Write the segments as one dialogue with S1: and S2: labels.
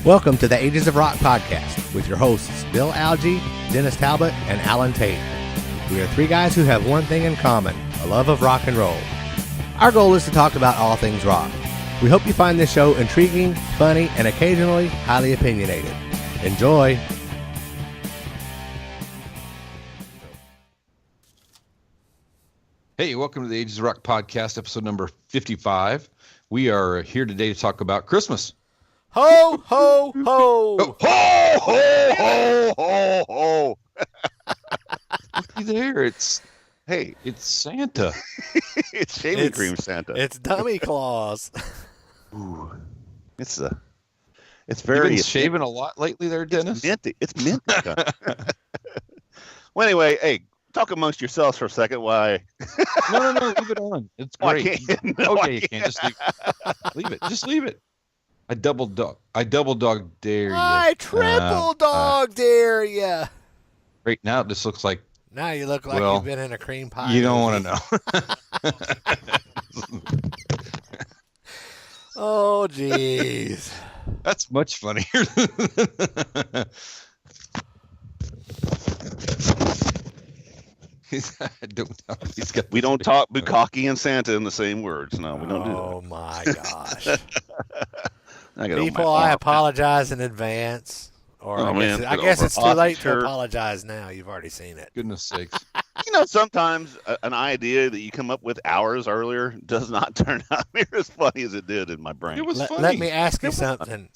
S1: Welcome to the Ages of Rock podcast with your hosts Bill Algie, Dennis Talbot, and Alan Tate. We are three guys who have one thing in common, a love of rock and roll. Our goal is to talk about all things rock. We hope you find this show intriguing, funny, and occasionally highly opinionated. Enjoy!
S2: Hey, welcome to the Ages of Rock podcast, episode number 55. We are here today to talk about Christmas.
S1: Ho, ho, ho!
S2: Ho, ho, ho, ho, ho, ho. Looky there, it's Santa.
S3: It's shaving cream Santa.
S1: It's dummy claws.
S3: Ooh, it's
S2: You've
S3: very
S2: been shaving a lot lately there, Dennis?
S3: It's minty. Well, anyway, hey, talk amongst yourselves for a second. Why?
S2: No, leave it on. It's
S3: Oh, I
S2: great.
S3: can't. No,
S2: Okay,
S3: I
S2: you can't.
S3: can't.
S2: Just leave it. Just leave it. I double dog dare you.
S1: I triple dog dare ya.
S2: Right now, it just looks like
S1: Now you look like
S2: Well,
S1: you've been in a cream pie.
S2: you don't
S1: movie.
S2: want to know.
S1: Oh, jeez.
S2: That's much funnier.
S3: We don't talk bukkake and Santa in the same words. No, we don't do that.
S1: Oh, my gosh.
S3: I got
S1: People, I apologize in advance. Or
S3: Oh,
S1: I
S3: man,
S1: guess, I
S3: get
S1: guess
S3: over
S1: it's
S3: it.
S1: too late to
S3: Sure.
S1: apologize now. You've already seen it.
S2: Goodness sakes.
S3: Sometimes an idea that you come up with hours earlier does not turn out near as funny as it did in my brain.
S2: It was funny.
S1: Let me ask you something.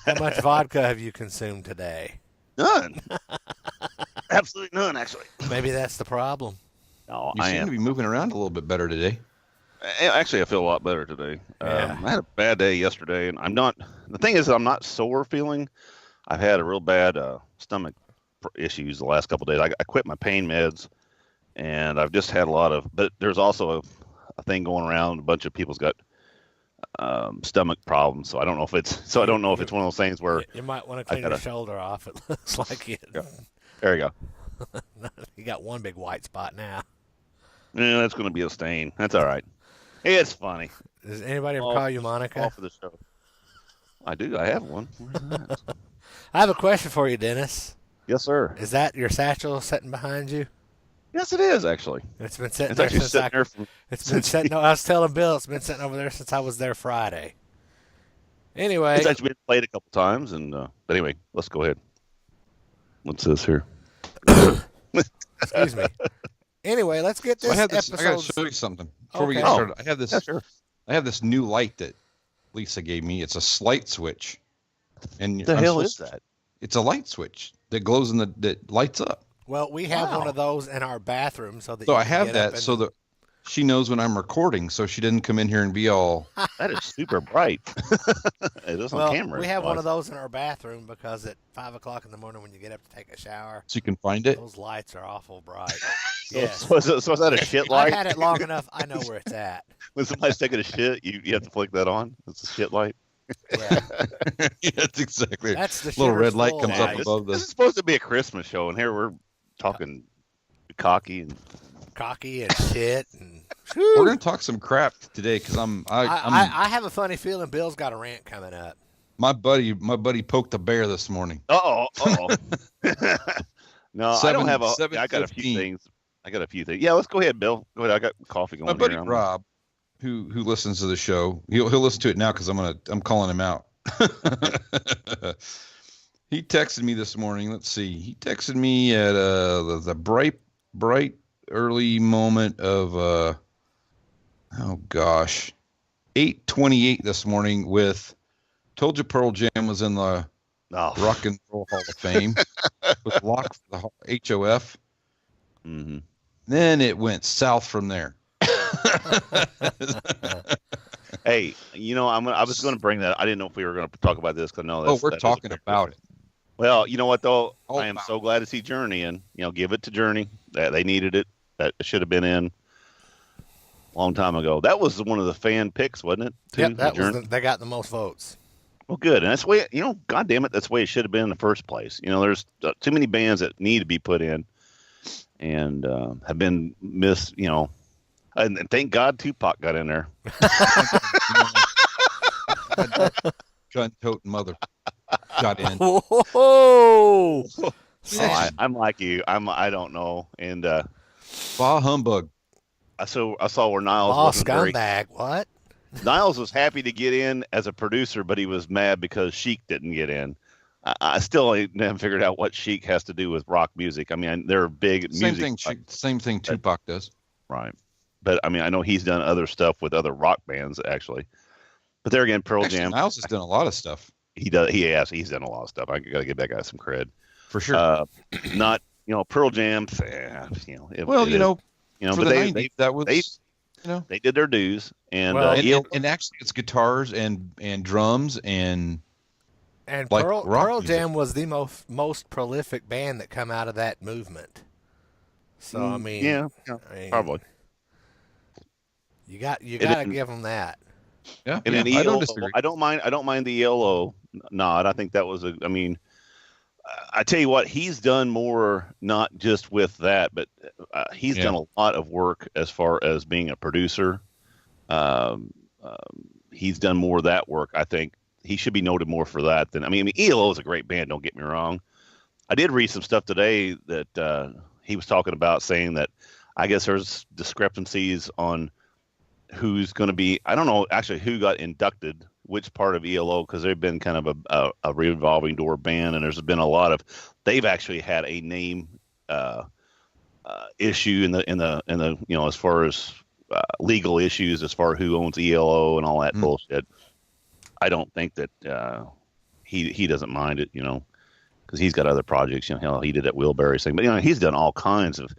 S1: How much vodka have you consumed today?
S3: None. Absolutely none, actually.
S1: Maybe that's the problem.
S3: No,
S2: You
S3: I
S2: seem
S3: am.
S2: to be moving around a little bit better today.
S3: Actually, I feel a lot better today.
S1: Yeah.
S3: I had a bad day yesterday, and I'm not. The thing is, I'm not sore feeling. I've had a real bad stomach issues the last couple of days. I quit my pain meds, and I've just had a lot of. But there's also a thing going around. A bunch of people's got stomach problems. So I don't know if it's. So I don't know if it's one of those things where
S1: You might want to clean your shoulder off. It looks like it.
S3: Yeah. there you go.
S1: You got one big white spot now.
S3: Yeah, that's going to be a stain. That's all right. It's funny.
S1: Does anybody ever
S3: All-
S1: call you Monica?
S3: All for the show. I do. I have one. Where's that?
S1: I have a question for you, Dennis.
S3: Yes, sir.
S1: Is that your satchel sitting behind you?
S3: Yes, it is actually.
S1: It's been sitting
S3: It's
S1: there
S3: actually
S1: since
S3: sitting there.
S1: It's been sitting. I was telling Bill it's been sitting over there since I was there Friday. Anyway,
S3: It's actually been played a couple times, and but anyway, let's go ahead. What's this here?
S1: excuse me. Anyway, let's get
S2: So
S1: this
S2: I got to
S1: episode.
S2: show you something before we
S1: Okay.
S2: get
S3: Oh.
S2: started. I have this.
S3: Yeah, sure.
S2: I have this new light that Lisa gave me. It's a light switch, and
S3: What the hell is that?
S2: It's a light switch that glows in that lights up.
S1: Well, we have
S3: Wow.
S1: one of those in our bathroom, so that
S2: So
S1: you
S2: I
S1: can
S2: have
S1: get up
S2: that
S1: and-
S2: so that she knows when I'm recording, so she didn't come in here and be all.
S3: That is super bright. It is
S1: Well,
S3: on camera.
S1: we have one of those in our bathroom because at 5 o'clock in the morning when you get up to take a shower,
S2: So you can find it.
S1: those lights are awful bright.
S3: So,
S1: Yes.
S3: so is that a shit
S1: I've
S3: light?
S1: had it long enough. I know where it's at.
S3: When somebody's taking a shit, you have to flick that on. It's a shit light.
S1: Yeah,
S2: Yeah, that's exactly. It.
S1: that's the
S2: Little red
S1: shitter's
S2: light
S1: full
S2: comes
S1: light.
S2: up above
S3: This
S2: the.
S3: is supposed to be a Christmas show, and here we're talking cocky and
S1: Cocky and shit. And
S2: We're gonna talk some crap today because
S1: I have a funny feeling Bill's got a rant coming up.
S2: my buddy poked a bear this morning.
S3: oh. No, I don't have a. I got a
S2: 7:15.
S3: few things. Yeah, let's go ahead, Bill. Go ahead. I got coffee going.
S2: My buddy
S3: here.
S2: Rob, who listens to the show, he'll listen to it now because I'm calling him out. He texted me this morning. Let's see. He texted me at the bright early moment of 8:28 this morning with told you Pearl Jam was in the
S3: Oh.
S2: Rock and Roll Hall of Fame with lock for the HOF.
S3: Mm-hmm.
S2: Then it went south from there.
S3: Hey, I was going to bring that. I didn't know if we were going to talk about this because no.
S2: Oh, we're talking about it.
S3: Well, you know what though?
S2: Oh,
S3: I am
S2: wow.
S3: so glad to see Journey in. Give it to Journey. They needed it. That should have been in a long time ago. That was one of the fan picks, wasn't it? too,
S1: Yep, that
S3: Journey?
S1: was they got the most votes.
S3: Well, good. And that's the way, God damn it, that's the way it should have been in the first place. There's too many bands that need to be put in and have been missed, and thank God Tupac got in there.
S2: Gun toting mother. got in.
S1: Whoa!
S3: Oh, I'm like you. I don't know. And
S2: Bah humbug.
S3: I saw where Niles
S1: Boss
S3: wasn't very.
S1: scumbag. What?
S3: Niles was happy to get in as a producer, but he was mad because Chic didn't get in. I still haven't figured out what Chic has to do with rock music. I mean, they're big
S2: Same
S3: music.
S2: thing. Same thing. Tupac does.
S3: Right. But I mean, I know he's done other stuff with other rock bands actually. But there again, Pearl
S2: Actually,
S3: Jam.
S2: Niles has done a lot of stuff.
S3: He does. He's done a lot of stuff. I got to give that guy some cred.
S2: For sure.
S3: Not Pearl Jam. For
S2: the
S3: but
S2: 90s, that was
S3: they did their dues, and
S2: and actually it's guitars and drums and like
S1: Pearl Jam was the most prolific band that come out of that movement. So I mean,
S3: probably.
S1: You got to give them that.
S3: Yeah, and then
S2: I don't disagree.
S3: I don't mind the ELO nod. I think that was I mean, I tell you what, he's done more, not just with that, but he's done a lot of work as far as being a producer. He's done more of that work. I think he should be noted more for that than, I mean, ELO is a great band. Don't get me wrong. I did read some stuff today that he was talking about, saying that I guess there's discrepancies on who's going to be, I don't know actually who got inducted, which part of ELO, because they've been kind of a revolving door band, and there's been a lot of, they've actually had a name issue in the as far as legal issues as far as who owns ELO and all that bullshit. I don't think that he doesn't mind it, because he's got other projects. Hell, he did that Wheelberry thing, but he's done all kinds of.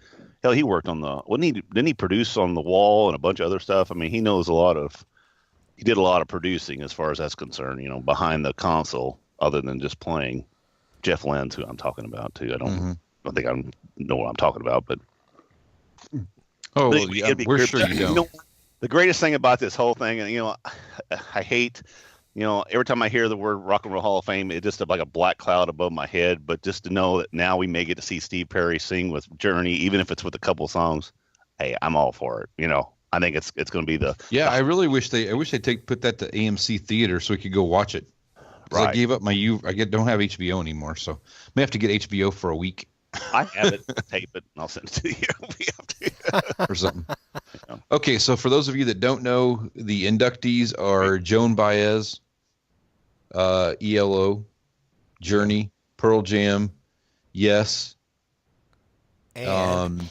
S3: Hell, he worked on didn't he produce on The Wall and a bunch of other stuff? I mean, he knows he did a lot of producing as far as that's concerned, behind the console, other than just playing. Jeff Lynne's who I'm talking about too. I don't think I know what I'm talking about, but
S2: we're sure you don't.
S3: The greatest thing about this whole thing, and I hate, every time I hear the word Rock and Roll Hall of Fame, it's just like a black cloud above my head. But just to know that now we may get to see Steve Perry sing with Journey, even if it's with a couple songs, hey, I'm all for it. I think it's going to be the.
S2: Yeah, I really wish they put that to AMC Theater so we could go watch it. Right. I gave up don't have HBO anymore, so I may have to get HBO for a week.
S3: I have it, tape it, and I'll send it to you.
S2: Or something. Okay, so for those of you that don't know, the inductees are Joan Baez, ELO, Journey, Pearl Jam, Yes,
S1: and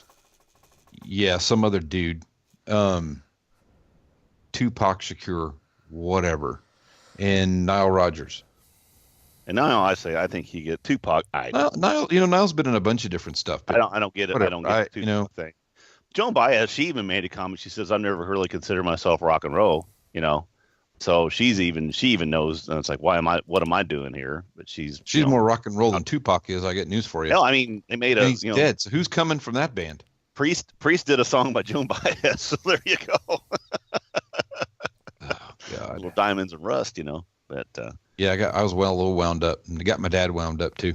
S2: some other dude, Tupac Shakur, whatever, and Nile Rodgers.
S3: And now I think he get Tupac.
S2: Nile's been in a bunch of different stuff.
S3: I don't get it.
S2: Whatever.
S3: I don't get the Tupac thing. Joan Baez, she even made a comment. She says, "I've never really considered myself rock and roll." So she even knows. And it's like, what am I doing here? But she's
S2: more rock and roll than Tupac is. I get news for you.
S3: Hell, I mean, they made
S2: he's dead. So who's coming from that band?
S3: Priest did a song by Joan Baez. So there you go.
S2: Oh, God.
S3: Little diamonds and rust, But
S2: yeah, I was a little wound up, and I got my dad wound up too.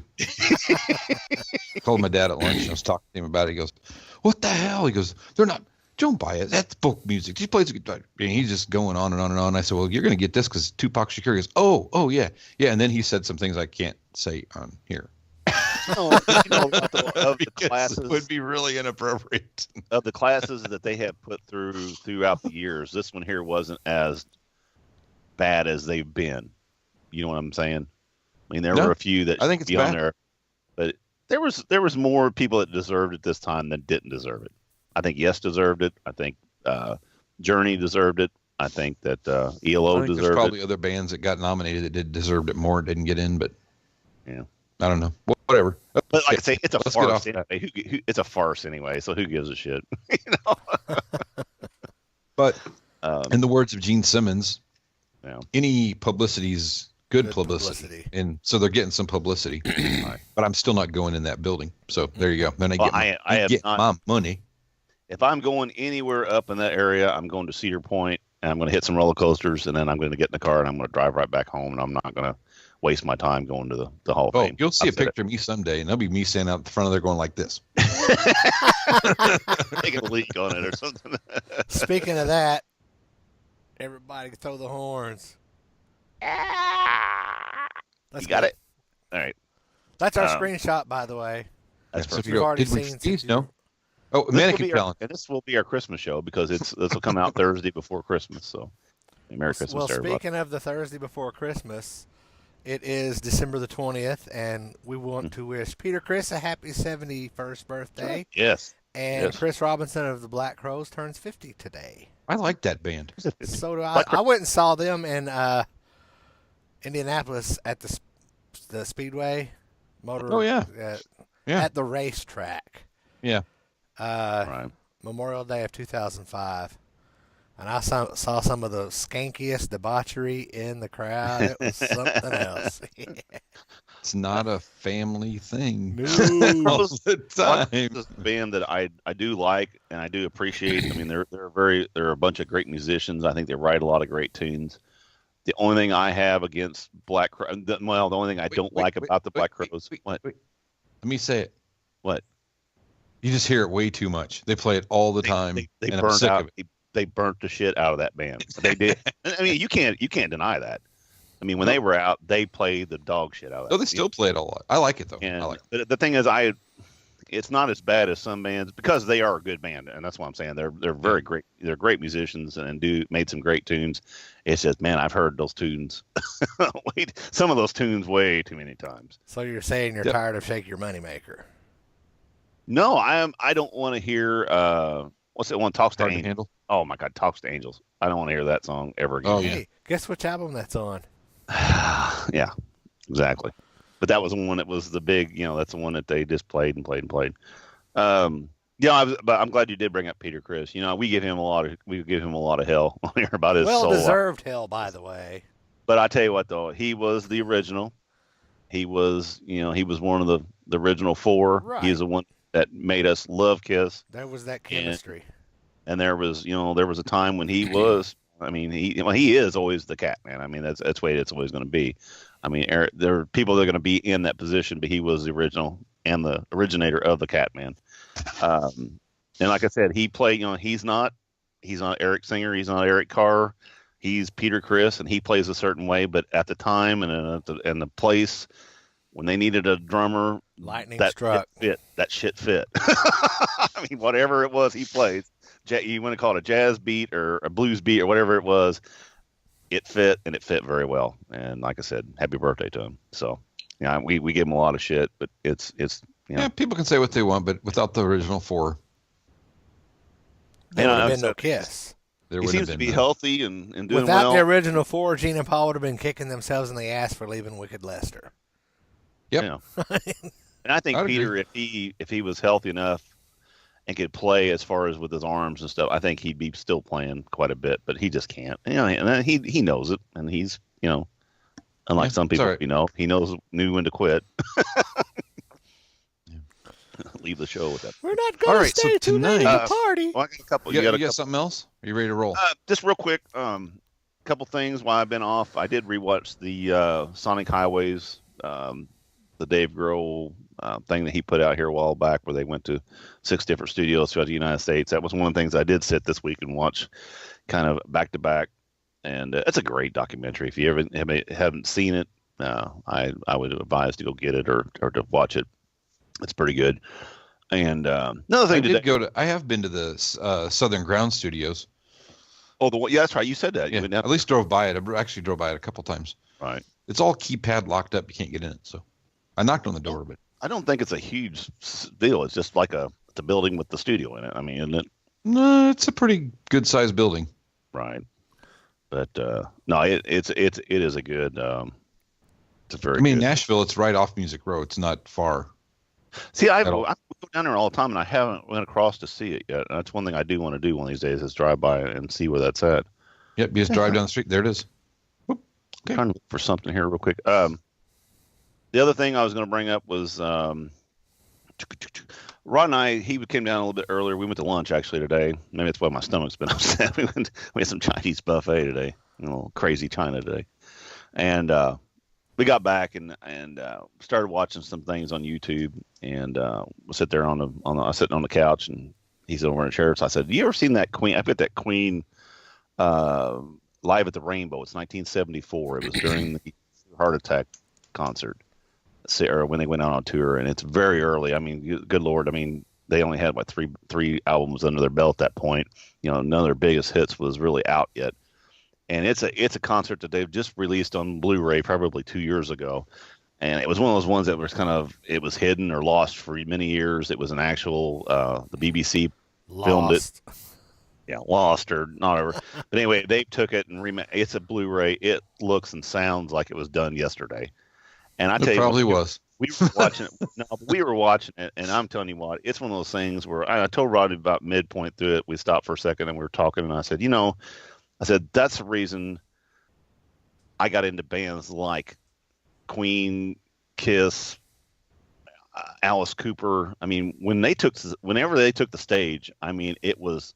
S2: Called my dad at lunch, and I was talking to him about it. He goes, "What the hell?" He goes, "They're not Joan Baez. That's folk music. She plays a guitar." And he's just going on and on and on. I said, "Well, you're going to get this because Tupac Shakur." He goes, "Oh yeah." And then he said some things I can't say on here.
S3: Of the classes,
S2: it would be really inappropriate.
S3: Of the classes that they have put throughout the years, this one here wasn't as bad as they've been. You know what I'm saying? I mean, there were a few that
S2: I think it's
S3: be
S2: bad.
S3: on there, but there was more people that deserved it this time than didn't deserve it. I think Yes deserved it. I think Journey deserved it. I think that ELO deserved it.
S2: There's probably other bands that got nominated that deserved it more, didn't get in, but
S3: yeah,
S2: I don't know. Whatever.
S3: But like I say, it's a farce anyway. It's a farce anyway, so who gives a shit?
S2: But in the words of Gene Simmons, any publicity's good publicity. And so they're getting some publicity. But I'm still not going in that building. So there you go. Then I get my money.
S3: If I'm going anywhere up in that area, I'm going to Cedar Point, and I'm going to hit some roller coasters, and then I'm going to get in the car, and I'm going to drive right back home, and I'm not going to waste my time going to the Hall of Fame.
S2: You'll see a picture of me someday, and there'll be me standing out the front of there going like this.
S3: Taking a leak on it or something.
S1: Speaking of that, everybody throw the horns.
S3: You got it? All right.
S1: That's our screenshot, by the way.
S3: That's
S2: so
S3: perfect.
S1: You've already
S2: did we
S1: seen
S2: freeze?
S1: some-
S2: No. Oh,
S3: This
S2: mannequin challenge.
S3: and this will be our Christmas show because this will come out Thursday before Christmas. So, Merry Christmas
S1: Well,
S3: to everybody.
S1: speaking of the Thursday before Christmas, it is December the 20th, and we want to wish Peter Criss a happy 71st birthday.
S3: Yes.
S1: And
S3: Yes.
S1: Chris Robinson of the Black Crowes turns 50 today.
S2: I like that band.
S1: So do I. I went and saw them in Indianapolis at the Speedway motor.
S2: Oh, yeah. Yeah.
S1: At the racetrack.
S2: Yeah.
S3: Right.
S1: Memorial Day of 2005. And I saw some of the skankiest debauchery in the crowd. It was something else.
S2: It's not a family thing.
S1: No.
S2: All the time.
S3: This band that I do like and I do appreciate. I mean, they're a bunch of great musicians. I think they write a lot of great tunes. The only thing I have against Black Crow, the only thing I don't like about the Black Crowes. What?
S2: Let me say it.
S3: What?
S2: You just hear it way too much. They play it all the time.
S3: They
S2: and I'm
S3: burned
S2: sick
S3: out.
S2: of it.
S3: They burnt the shit out of that band. They did. I mean, you can't deny that. I mean, when they were out, they played the dog shit out of that.
S2: No, they still play it a lot. I like it though.
S3: And
S2: I like it.
S3: but the thing is, it's not as bad as some bands because they are a good band, and that's what I'm saying. They're very great. They're great musicians and made some great tunes. It's just, man, I've heard those tunes. Some of those tunes way too many times.
S1: So you're saying you're tired of Shake Your Moneymaker?
S3: No, I don't want to hear. What's that one? Talks to
S2: Hard to
S3: Angels.
S2: handle.
S3: Oh my God, Talks to Angels. I don't want to hear that song ever again.
S2: Oh, yeah.
S1: Hey, guess which album that's on?
S3: Yeah, exactly. But that was the one that was the big. That's the one that they just played and played and played. But I'm glad you did bring up Peter Criss. We give him a lot of hell on here about his soul.
S1: Well-deserved hell, by the way.
S3: But I tell you what, though, he was the original. He was one of the original four.
S1: Right.
S3: He's the one that made us love Kiss.
S1: There was that chemistry.
S3: And there was a time when he was. I mean, he is always the Cat Man. I mean, that's the way it's always going to be. I mean, there are people that are going to be in that position, but he was the original and the originator of the Cat Man. And like I said, he played. He's not Eric Singer. He's not Eric Carr. He's Peter Criss, and he plays a certain way. But at the time and the place, when they needed a drummer,
S1: Lightning
S3: that
S1: struck.
S3: That shit fit. I mean, whatever it was he plays, you want to call it a jazz beat or a blues beat or whatever it was, it fit, and it fit very well. And like I said, happy birthday to him. So, we give him a lot of shit, but it's
S2: Yeah, people can say what they want, but without the original four,
S1: There would have been no Kiss.
S2: there
S3: he
S2: wouldn't
S3: seems
S2: have
S3: to
S2: been
S3: be
S2: none.
S3: healthy and doing
S1: Without
S3: well.
S1: the original four, Gene and Paul would have been kicking themselves in the ass for leaving Wicked Lester.
S2: Yep.
S3: Yeah. And I think
S2: I'd
S3: Peter, if he was healthy enough and could play as far as with his arms and stuff, I think he'd be still playing quite a bit. But he just can't. And he knows it, and he's unlike some people,
S2: right.
S3: he knew when to quit. Leave the show with that.
S1: We're not
S2: All
S1: going
S2: right,
S1: to
S2: so
S1: stay too late
S2: tonight-
S1: to party.
S3: Well, I got a couple.
S2: You
S3: got
S2: got something else? Are you ready to roll?
S3: Just real quick, couple things while I've been off. I did rewatch the Sonic Highways, the Dave Grohl thing that he put out here a while back, where they went to 6 different studios throughout the United States. That was one of the things I did sit this week and watch, kind of back to back, and it's a great documentary. If you ever haven't seen it, I would advise to go get it or to watch it. It's pretty good. And another thing,
S2: I have been to the Southern Ground Studios.
S3: Oh, yeah, that's right. You said that.
S2: Yeah,
S3: You
S2: at least drove by it. I actually drove by it a couple times.
S3: right.
S2: It's all keypad locked up. You can't get in it. So I knocked on the door, but
S3: I don't think it's a huge deal. It's just like it's a building with the studio in it. I mean, isn't it?
S2: no, it's a pretty good sized building.
S3: Right. But no, it is a good. It's a very.
S2: I mean,
S3: good.
S2: Nashville, it's right off Music Row. It's not far.
S3: See, I
S2: at all.
S3: go down there all the time, and I haven't went across to see it yet. And that's one thing I do want to do one of these days is drive by and see where that's at.
S2: Yep, you just drive down the street. There it is. Whoop.
S3: I'm trying to look for something here real quick. The other thing I was going to bring up was Rod and I. He came down a little bit earlier. We went to lunch actually today. Maybe that's why my stomach's been upset. We had some Chinese buffet today. Crazy China today, and we got back and started watching some things on YouTube. And we sit there sitting on the couch, and he's over in a chair. So I said, "You ever seen that Queen? I put that Queen Live at the Rainbow. It's 1974. It was during the heart attack concert, or when they went out on tour, and it's very early. I mean, good Lord, I mean, they only had what three albums under their belt at that point. You know, none of their biggest hits was really out yet. And it's a concert that they've just released on Blu-ray probably 2 years ago. And it was one of those ones that was it was hidden or lost for many years. It was an actual, the BBC filmed it. Yeah, lost or not ever. But anyway, they took it and it's a Blu-ray. It looks and sounds like it was done yesterday. And I tell you,
S2: it probably was.
S3: We were watching it. No, but we were watching it, and I'm telling you what, it's one of those things where I told Rodney about midpoint through it. We stopped for a second and we were talking, and I said, that's the reason I got into bands like Queen, Kiss, Alice Cooper. I mean, whenever they took the stage, I mean, it was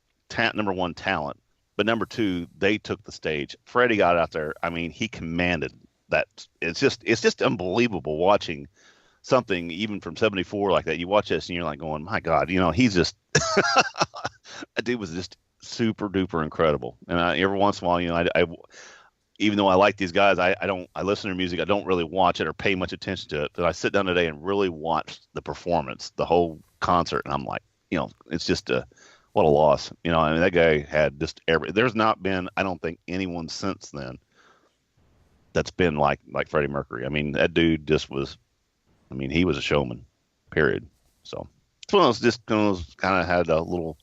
S3: number one, talent, but number two, they took the stage. Freddie got out there. I mean, he commanded that. It's just unbelievable watching something even from 74 like that. You watch this and you're like going, my God, he's just that dude was just super duper incredible. And every once in a while, I even though I like these guys, I listen to their music. I don't really watch it or pay much attention to it. But I sit down today and really watch the performance, the whole concert, and I'm like, it's just what a loss. I mean, that guy had just there's not been, I don't think, anyone since then that's been like Freddie Mercury. I mean, that dude just was. I mean, he was a showman, period. So it's one of those kind of had a little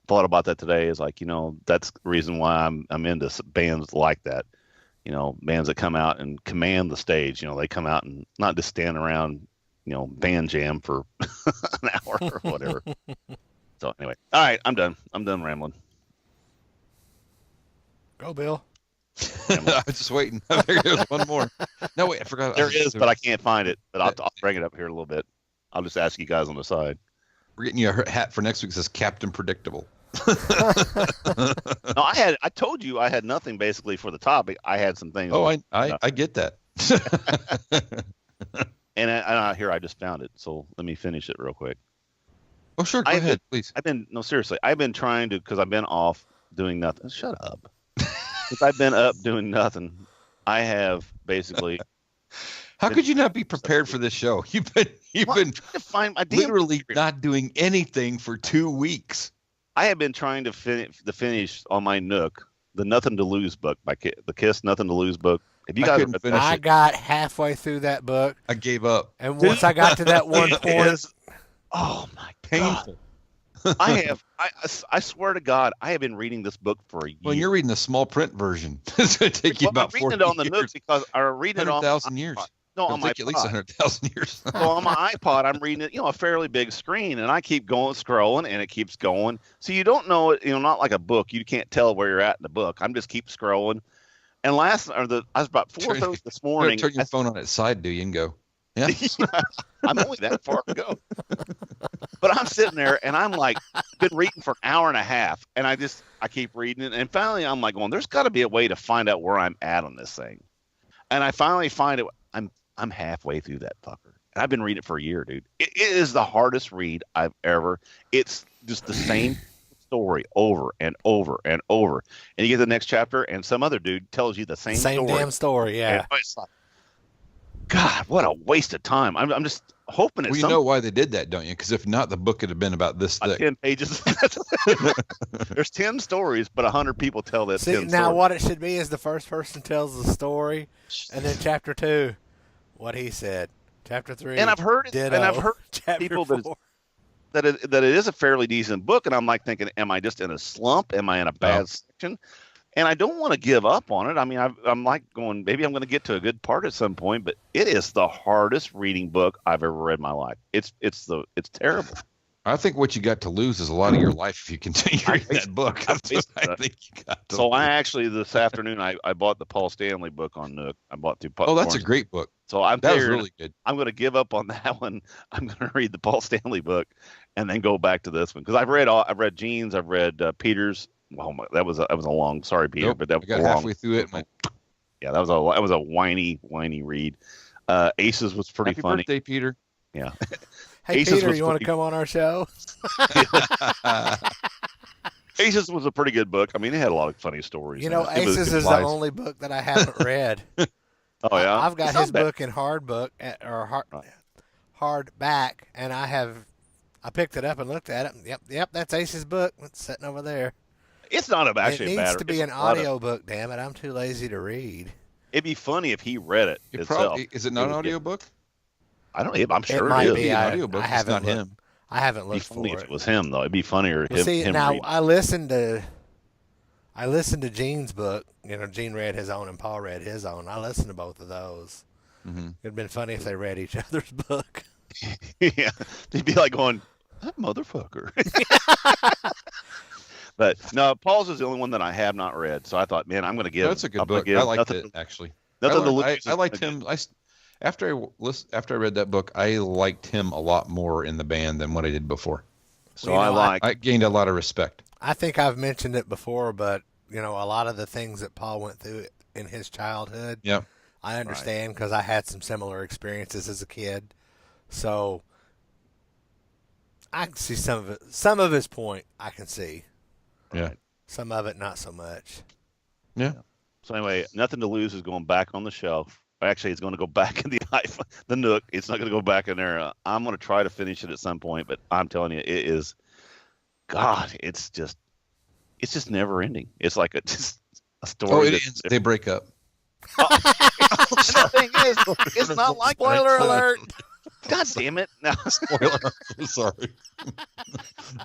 S3: thought about that today. Is like, that's the reason why I'm into bands like that. Bands that come out and command the stage. They come out and not just stand around, band jam for an hour or whatever. So anyway, all right, I'm done. I'm done rambling.
S1: Go, Bill.
S2: I was just waiting. I figured there was one more. No, wait, I forgot.
S3: There is, but I can't find it. But I'll bring it up here a little bit. I'll just ask you guys on the side.
S2: We're getting you a hat for next week that says Captain Predictable.
S3: No, I told you I had nothing basically for the topic. I had some things.
S2: Oh, I get that.
S3: and here I just found it. So let me finish it real quick.
S2: Oh, sure. Go ahead, please.
S3: Seriously. I've been trying to, because I've been off doing nothing. Shut up. Since I've been up doing nothing, I have basically.
S2: How could you not be prepared for this show? You've been literally not doing anything for 2 weeks.
S3: I have been trying to finish on my Nook the Nothing to Lose book by the Kiss Nothing to Lose book. If you guys
S1: couldn't finish it. I got halfway through that book.
S2: I gave up.
S1: And once I got to that one point,
S3: oh my
S2: painful.
S3: God. I swear to God, I have been reading this book for a year.
S2: Well, you're reading the small print version. It's going to take you about 40 years.
S3: I'm reading it on the Nook because I read it on
S2: 100,000 years.
S3: No, on my
S2: at least 100,000 years.
S3: So on my iPod, I'm reading it, a fairly big screen, and I keep scrolling, and it keeps going. So you don't know it, not like a book. You can't tell where you're at in the book. I'm just keep scrolling. And I was about 4:30 this morning.
S2: Turn your phone on its side, do you, and go. Yeah.
S3: I'm only that far to go. But I'm sitting there and I'm like, been reading for an hour and a half, and I keep reading it, and finally I'm like going, there's got to be a way to find out where I'm at on this thing. And I finally find it. I'm halfway through that fucker. And I've been reading it for a year, dude. It is the hardest read I've ever. It's just the same story over and over and over. And you get the next chapter, and some other dude tells you the same story.
S1: Damn story, yeah.
S3: And it's like, God, what a waste of time. I'm just hoping
S2: you know why they did that, don't you? Because if not, the book would have been about this thick.
S3: 10 pages. There's 10 stories, but 100 people tell that.
S1: See, now what it should be is the first person tells the story, and then chapter 2, what he said. Chapter 3,
S3: and I've heard
S1: ditto.
S3: And I've heard people that it is a fairly decent book, and I'm like thinking, am I just in a slump? Am I in a bad section? And I don't want to give up on it. I mean, I'm like going, maybe I'm going to get to a good part at some point, but it is the hardest reading book I've ever read in my life. It's terrible.
S2: I think what you got to lose is a lot of your life if you continue reading that book. That's what I think you got to lose.
S3: I actually, this afternoon, I bought the Paul Stanley book on Nook. I bought through
S2: Oh, that's a great book.
S3: So that was really good. I'm going to give up on that one. I'm going to read the Paul Stanley book and then go back to this one. Because I've read Gene's, I've read Peter's. Well, that was a long. Sorry, Peter, but that was
S2: got halfway through it.
S3: Yeah, that was a whiny read. Aces was pretty funny.
S2: Happy birthday, Peter.
S3: Yeah.
S1: Hey, Aces Peter, you want to come on our show?
S3: Aces was a pretty good book. I mean, it had a lot of funny stories.
S1: Aces is the only book that I haven't read.
S3: Oh yeah,
S1: I've got
S3: It's not
S1: his
S3: bad.
S1: book in
S3: Right.
S1: hardback, and I picked it up and looked at it. Yep, that's Ace's book. It's sitting over there.
S3: It's not
S1: It
S3: actually a
S1: needs
S3: bad.
S1: to
S3: It's
S1: be an
S3: a lot of.
S1: audio book. Damn it, I'm too lazy to read.
S3: It'd be funny if he read it
S2: It
S3: itself.
S2: probably is it
S3: It
S2: not an
S3: would get-
S2: audiobook?
S3: I don't know. I'm
S1: It
S3: sure
S1: might
S3: it
S2: It'd
S3: is.
S1: be.
S2: be an
S1: I
S2: audiobook. It's
S1: haven't
S2: not
S1: looked.
S2: him.
S1: I haven't
S3: It'd be
S1: looked
S3: funny
S1: for
S3: if
S1: it.
S3: it was him though. It'd be funnier
S1: Well, see,
S3: him
S1: now
S3: reading.
S1: I listened to Gene's book. Gene read his own and Paul read his own. I listened to both of those.
S2: Mm-hmm.
S1: It'd been funny if they read each other's book.
S3: Yeah, they'd be like going, "That motherfucker." But no, Paul's is the only one that I have not read. So I thought, man, I'm going to give.
S2: That's a good
S3: I'm gonna
S2: book.
S3: give
S2: I liked
S3: nothing,
S2: it actually.
S3: Nothing to lose.
S2: I liked him. After I read that book, I liked him a lot more in the band than what I did before.
S3: So
S1: Well,
S2: I gained a lot of respect.
S1: I think I've mentioned it before, but a lot of the things that Paul went through in his childhood,
S2: Yeah.
S1: I understand because I had some similar experiences as a kid. So I can see some of it. Some of his point I can see.
S2: Yeah.
S1: Some of it not so much.
S2: Yeah.
S3: So anyway, Nothing to Lose is going back on the shelf. Actually, it's going to go back in the iPhone, the Nook. It's not going to go back in there. I'm going to try to finish it at some point, but I'm telling you, it is. God, it's just never ending. It's like just a story.
S2: They break up.
S3: The thing is, it's not like
S1: Spoiler alert.
S3: God damn it! Now,
S2: Spoiler. I'm sorry.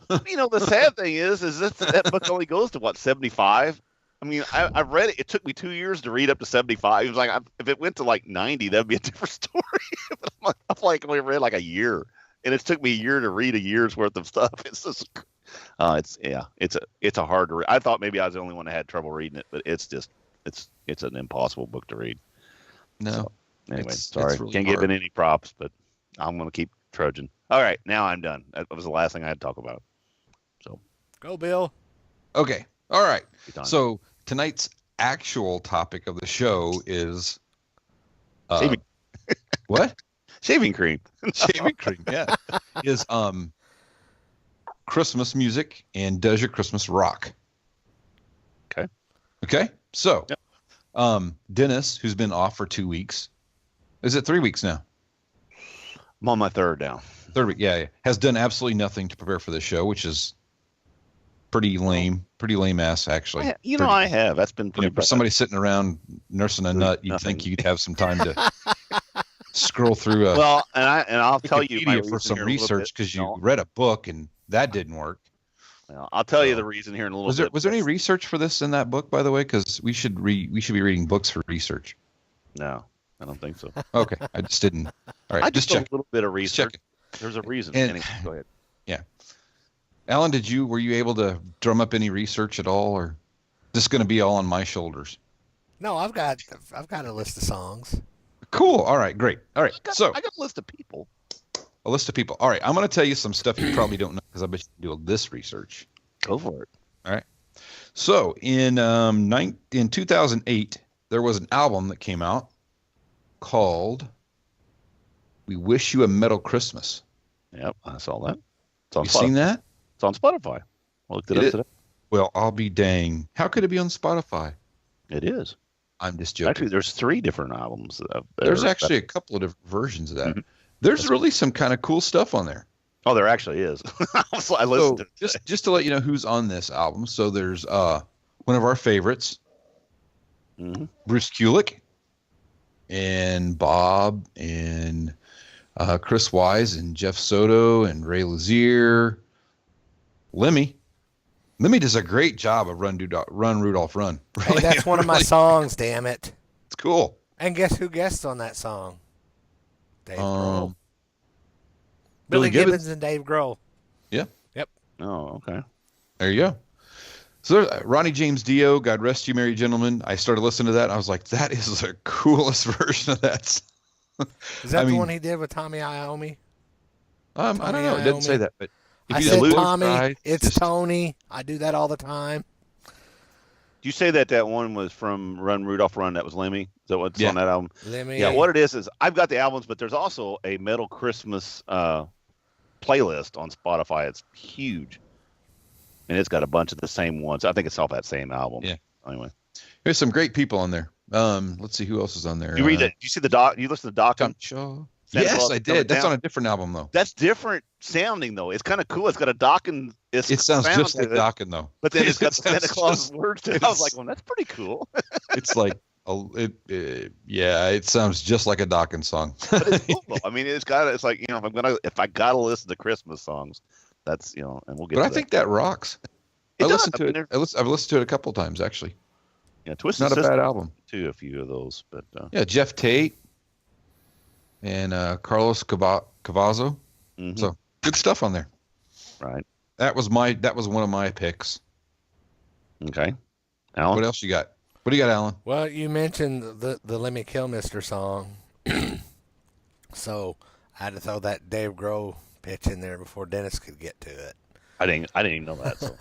S3: the sad thing is that book only goes to what 75. I mean, I read it. It took me 2 years to read up to 75. It was like if it went to like 90, that'd be a different story. But I've like only read like a year, and it took me a year to read a year's worth of stuff. It's just, it's a hard to read. I thought maybe I was the only one that had trouble reading it, but it's an impossible book to read.
S2: No.
S3: So, anyway,
S2: It's
S3: sorry,
S2: really
S3: can't give
S2: hard.
S3: it any props, but I'm gonna keep trudging. All right, now I'm done. That was the last thing I had to talk about. So
S1: Go, Bill.
S2: Okay. All right.
S3: be done.
S2: So tonight's actual topic of the show is
S3: Shaving.
S2: What?
S3: Shaving cream.
S2: Shaving cream. Yeah. Is Christmas music and does your Christmas rock?
S3: Okay.
S2: Okay. So,
S3: Yep.
S2: Dennis, who's been off for 2 weeks, is it 3 weeks now?
S3: I'm on my third now.
S2: Third week. Yeah. Has done absolutely nothing to prepare for the show, which is pretty lame ass actually.
S3: I have. That's been pretty.
S2: For somebody sitting around nursing a nut, you'd think you'd have some time to scroll through a
S3: Well, and I'll tell you my
S2: Wikipedia for
S3: reason
S2: some
S3: here in a little
S2: research
S3: bit.
S2: because you
S3: No,
S2: read a book and that didn't work.
S3: well, I'll tell you the reason here in a little bit.
S2: Was there any research for this in that book, by the way? Because we should be reading books for research.
S3: No, I don't think so.
S2: Okay, I just didn't. All right,
S3: I
S2: just
S3: did
S2: check.
S3: a little bit of
S2: Just check
S3: research.
S2: it.
S3: There's a reason.
S2: And-
S3: Anyway, go ahead.
S2: Alan, were you able to drum up any research at all, or just going to be all on my shoulders?
S1: No, I've got a list of songs.
S2: Cool. All right, great. All right,
S3: I
S2: so
S3: got a list of people.
S2: a list of people. All right, I'm going to tell you some stuff you probably don't know because I bet you do this research.
S3: Go for it.
S2: So in 2008, there was an album that came out called "We Wish You a Metal Christmas."
S3: Yep, I saw that. It's on
S2: You
S3: Spotify.
S2: seen that?
S3: It's on Spotify. I looked it
S2: It
S3: up
S2: is?
S3: today.
S2: Well, I'll be dang. How could it be on Spotify?
S3: It is.
S2: I'm just joking.
S3: Actually, there's 3 different albums.
S2: There's actually a couple of different versions of that.
S3: Mhm.
S2: There's really some kind of cool stuff on there.
S3: Oh, there actually is. So I listened to it.
S2: Just to let you know who's on this album. So there's one of our favorites,
S3: Mhm.
S2: Bruce Kulick, and Bob, and Chris Wise, and Jeff Soto, and Ray Lazier, Lemmy. Lemmy does a great job of Run Rudolph Run.
S1: Hey, that's one of my songs. Damn it!
S2: It's cool.
S1: And guess who guests on that song? Dave Grohl.
S2: Billy
S1: Billy
S2: Gibbons.
S1: Gibbons and Dave Grohl.
S3: Oh, okay.
S2: There you go. So there's Ronnie James Dio, God Rest You Merry Gentlemen. I started listening to that and I was like, that is the coolest version of that song.
S1: Is that
S2: I
S1: the
S2: mean-
S1: one he did with Tommy Iommi?
S2: I don't know. It doesn't say that, but if
S1: I
S2: you
S1: said
S2: look
S1: Tommy.
S2: right,
S1: It's
S2: just-
S1: Tony. I do that all the time.
S3: Do you say that one was from Run Rudolph Run? That was Lemmy. Is that what's
S2: Yeah.
S3: on that album?
S1: Lemmy.
S3: Yeah. What it is I've got the albums, but there's also a Metal Christmas playlist on Spotify. It's huge, and it's got a bunch of the same ones. I think it's off that same album.
S2: Yeah.
S3: Anyway.
S2: There's some great people on there. Let's see who else is on there.
S3: You read it. You see the doc. You listen to Doc.
S2: Tom Shaw. Yes, I did. That's on a different album though.
S3: That's different sounding though. It's kind of cool. It's got a Dawkins.
S2: It sounds just like Dawkins though.
S3: But then it's got the Santa Claus words to it. I was like, well, that's pretty cool.
S2: It's like, yeah, it sounds just like a Dawkins song.
S3: But it's cool though. I mean, it's like, if I gotta listen to Christmas songs, that's, and we'll get.
S2: But
S3: to
S2: I think that rocks.
S3: It
S2: I
S3: does.
S2: listened to it. I've listened to it a couple times actually.
S3: Yeah, Twisted
S2: Not a
S3: Sister
S2: bad album.
S3: Too, a few of those, but
S2: yeah, Jeff Tate and Carlos Cavazo.
S3: mhm.
S2: So good stuff on there.
S3: Right.
S2: That was one of my picks.
S3: Okay. Alan.
S2: What else you got? What do you got, Alan?
S1: Well, you mentioned the Let Me Kill Mister song. So I had to throw that Dave Grohl pitch in there before Dennis could get to it.
S3: I didn't even know that. So.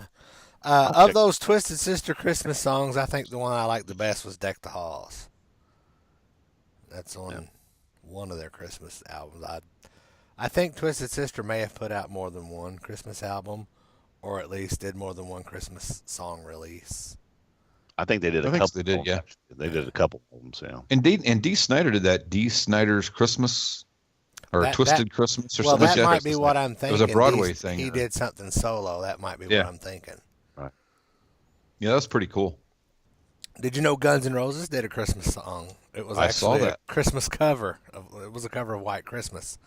S1: Of those Twisted Sister Christmas songs, I think the one I liked the best was Deck the Halls. That's on one of their Christmas albums. I think Twisted Sister may have put out more than one Christmas album, or at least did more than one Christmas song release.
S3: I think they did a couple.
S2: They did, yeah.
S3: They did a couple of them, so.
S2: And Dee Snider did that. Dee Snider's Christmas or Twisted Christmas or something.
S1: Well, that might be what I'm thinking.
S2: It was a Broadway thing.
S1: He did something solo. That might be what I'm thinking.
S3: Right.
S2: Yeah, that's pretty cool.
S1: Did you know Guns N' Roses did a Christmas song? It was
S2: I saw
S1: actually
S2: that.
S1: a Christmas cover. It was a cover of White Christmas.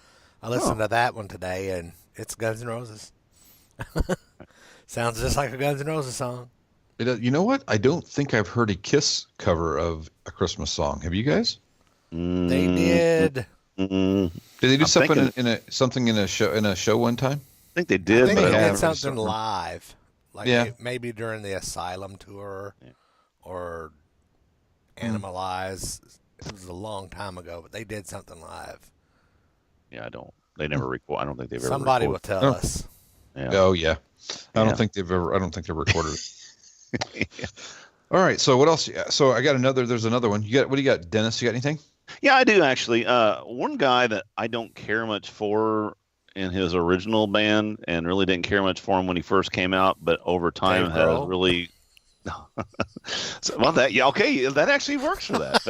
S1: I listened to that one today, and it's Guns N' Roses. Sounds just like a Guns N' Roses song.
S2: You know what? I don't think I've heard a Kiss cover of a Christmas song. Have you guys?
S1: They did.
S3: Mm-mm.
S2: Did they do
S3: I'm
S2: something
S3: thinking-
S2: in a show one time?
S3: I think they did.
S1: I think
S3: but
S1: they
S3: I
S1: did
S3: haven't
S1: something
S3: remember.
S1: live. Like
S2: Yeah.
S1: maybe during the Asylum tour or Animalize. It was a long time ago, but they did something live.
S3: Yeah, I don't. They never record. I don't think they've ever.
S1: Somebody will
S3: recorded.
S1: tell us.
S3: Yeah.
S2: Oh yeah. I don't think they've recorded it. All right. So what else? So I got another. There's another one. What do you got, Dennis? You got anything?
S3: Yeah, I do actually. One guy that I don't care much for in his original band, and really didn't care much for him when he first came out, but over time
S1: Dave
S3: has
S1: Grohl?
S3: really. Well, okay, that actually works for that.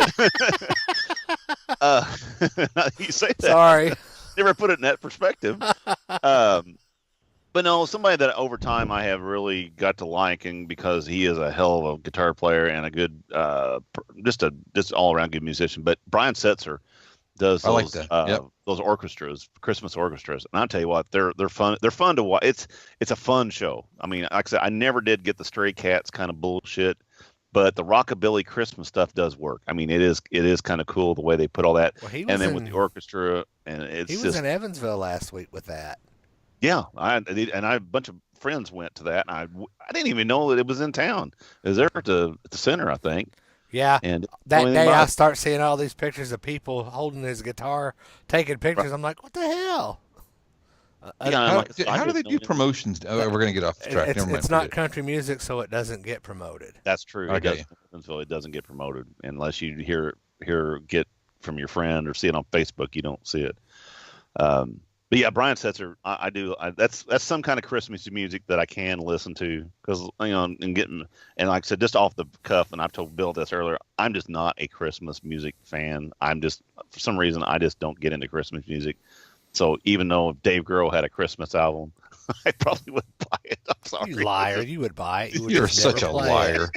S3: But, you say that.
S1: Sorry.
S3: Never put it in that perspective. But no, somebody that over time I have really got to liking because he is a hell of a guitar player and a good, just all around good musician. But Brian Setzer does those orchestras, Christmas orchestras, and I'll tell you what, they're fun. They're fun to watch. It's a fun show. I mean, like I said, I never did get the Stray Cats kind of bullshit, but the rockabilly Christmas stuff does work. I mean, it is kind of cool the way they put all that,
S1: Well,
S3: and then with the orchestra, and
S1: he was in Evansville last week with that.
S3: Yeah, a bunch of friends went to that, and I didn't even know that it was in town. It was there at the center, I think.
S1: Yeah,
S3: and
S1: that day I start seeing all these pictures of people holding his guitar, taking pictures. Right. I'm like, what the hell?
S2: How do they do promotions? Oh, we're going to get off the track.
S1: It's not country music, so it doesn't get promoted.
S3: That's true. It doesn't get promoted unless you get from your friend or see it on Facebook. You don't see it. But yeah, Brian Setzer, I do. That's some kind of Christmas music that I can listen to because and like I said, just off the cuff, and I've told Bill this earlier. I'm just not a Christmas music fan. I'm just for some reason I just don't get into Christmas music. So even though Dave Grohl had a Christmas album, I probably wouldn't buy it. I'm sorry,
S1: you liar! You would buy it.
S2: You're such a liar.